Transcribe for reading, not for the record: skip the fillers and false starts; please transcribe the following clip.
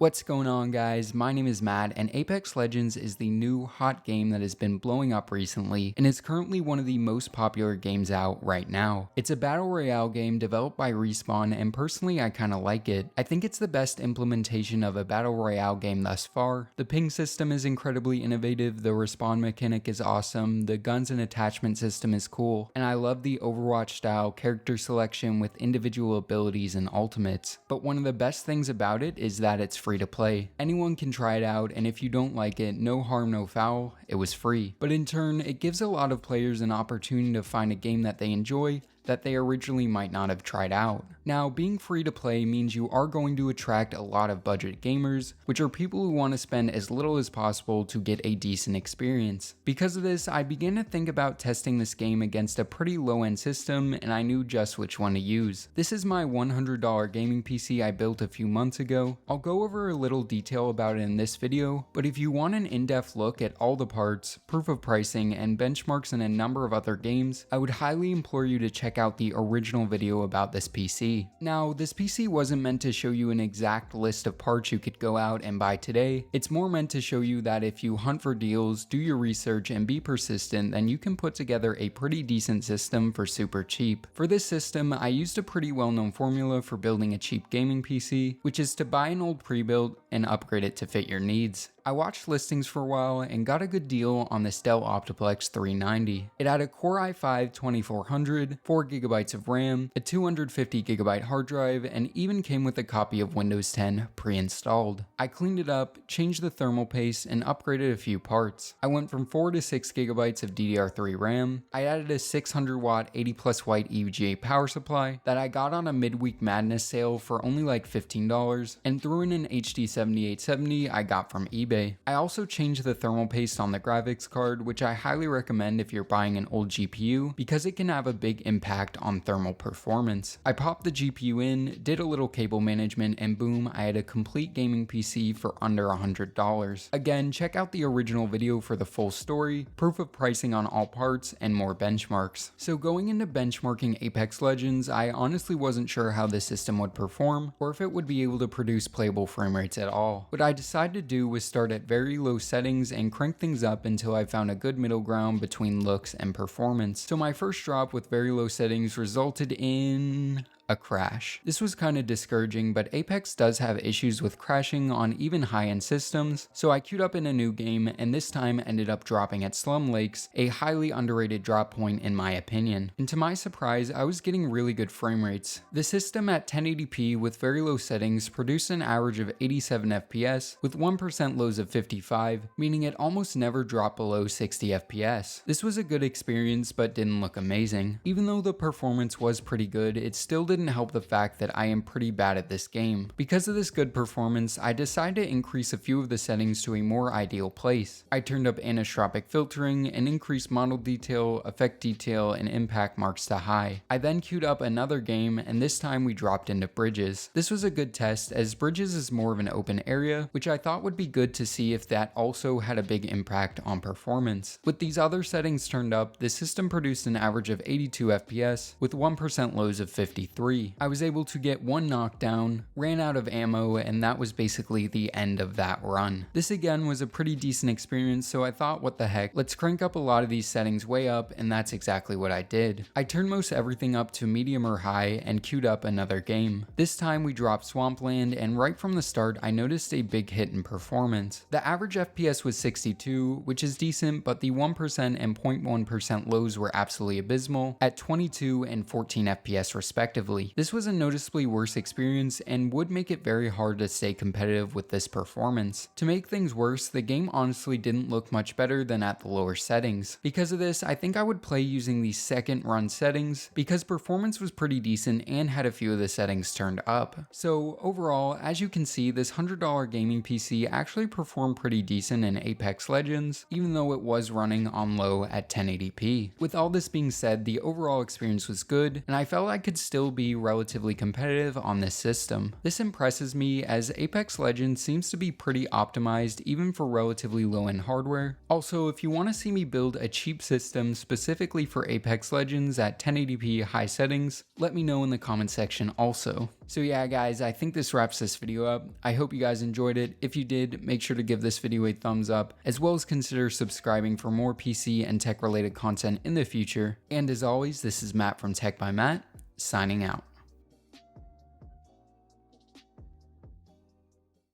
What's going on, guys? My name is Matt, and Apex Legends is the new hot game that has been blowing up recently and is currently one of the most popular games out right now. It's a battle royale game developed by Respawn, and personally I kinda like it. I think it's the best implementation of a battle royale game thus far. The ping system is incredibly innovative, the respawn mechanic is awesome, the guns and attachment system is cool, and I love the Overwatch style character selection with individual abilities and ultimates. But one of the best things about it is that it's free to play. Anyone can try it out, and if you don't like it, no harm no foul, it was free. But in turn, it gives a lot of players an opportunity to find a game that they enjoy that they originally might not have tried out. Now, being free to play means you are going to attract a lot of budget gamers, which are people who want to spend as little as possible to get a decent experience. Because of this, I began to think about testing this game against a pretty low-end system, and I knew just which one to use. This is my $100 gaming PC I built a few months ago. I'll go over a little detail about it in this video, but if you want an in-depth look at all the parts, proof of pricing, and benchmarks in a number of other games, I would highly implore you to check out the original video about this PC. Now, this PC wasn't meant to show you an exact list of parts you could go out and buy today. It's more meant to show you that if you hunt for deals, do your research, and be persistent, then you can put together a pretty decent system for super cheap. For this system, I used a pretty well-known formula for building a cheap gaming PC, which is to buy an old pre-built and upgrade it to fit your needs. I watched listings for a while and got a good deal on this Dell Optiplex 390. It had a Core i5-2400, 4GB of RAM, a 250GB hard drive, and even came with a copy of Windows 10 pre-installed. I cleaned it up, changed the thermal paste, and upgraded a few parts. I went from 4 to 6GB of DDR3 RAM. I added a 600W 80+ white EVGA power supply that I got on a midweek madness sale for only like $15, and threw in an HD 7870 I got from eBay. I also changed the thermal paste on the graphics card, which I highly recommend if you're buying an old GPU because it can have a big impact on thermal performance. I popped the GPU in, did a little cable management, and boom, I had a complete gaming PC for under $100. Again, check out the original video for the full story, proof of pricing on all parts, and more benchmarks. So going into benchmarking Apex Legends, I honestly wasn't sure how this system would perform or if it would be able to produce playable frame rates at all. What I decided to do was start at very low settings and crank things up until I found a good middle ground between looks and performance. So my first drop with very low settings resulted in a crash. This was kind of discouraging, but Apex does have issues with crashing on even high-end systems, so I queued up in a new game and this time ended up dropping at Slum Lakes, a highly underrated drop point in my opinion. And to my surprise, I was getting really good frame rates. The system at 1080p with very low settings produced an average of 87 FPS with 1% lows of 55, meaning it almost never dropped below 60 FPS. This was a good experience but didn't look amazing. Even though the performance was pretty good, it still didn't help the fact that I am pretty bad at this game. Because of this good performance, I decided to increase a few of the settings to a more ideal place. I turned up anisotropic filtering and increased model detail, effect detail, and impact marks to high. I then queued up another game, and this time we dropped into bridges. This was a good test as bridges is more of an open area, which I thought would be good to see if that also had a big impact on performance. With these other settings turned up, the system produced an average of 82 FPS with 1% lows of 53. I was able to get one knockdown, ran out of ammo, and that was basically the end of that run. This again was a pretty decent experience, so I thought, what the heck, let's crank up a lot of these settings way up, and that's exactly what I did. I turned most everything up to medium or high and queued up another game. This time we dropped Swampland, and right from the start I noticed a big hit in performance. The average FPS was 62, which is decent, but the 1% and 0.1% lows were absolutely abysmal at 22 and 14 FPS respectively. This was a noticeably worse experience and would make it very hard to stay competitive with this performance. To make things worse, the game honestly didn't look much better than at the lower settings. Because of this, I think I would play using the second run settings because performance was pretty decent and had a few of the settings turned up. So overall, as you can see, this $100 gaming PC actually performed pretty decent in Apex Legends, even though it was running on low at 1080p. With all this being said, the overall experience was good, and I felt I could still be be relatively competitive on this system. This impresses me as Apex Legends seems to be pretty optimized even for relatively low-end hardware. Also, if you want to see me build a cheap system specifically for Apex Legends at 1080p high settings, let me know in the comment section also. So yeah guys, I think this wraps this video up. I hope you guys enjoyed it. If you did, make sure to give this video a thumbs up, as well as consider subscribing for more PC and tech related content in the future. And as always, this is Matt from Tech by Matt, signing out.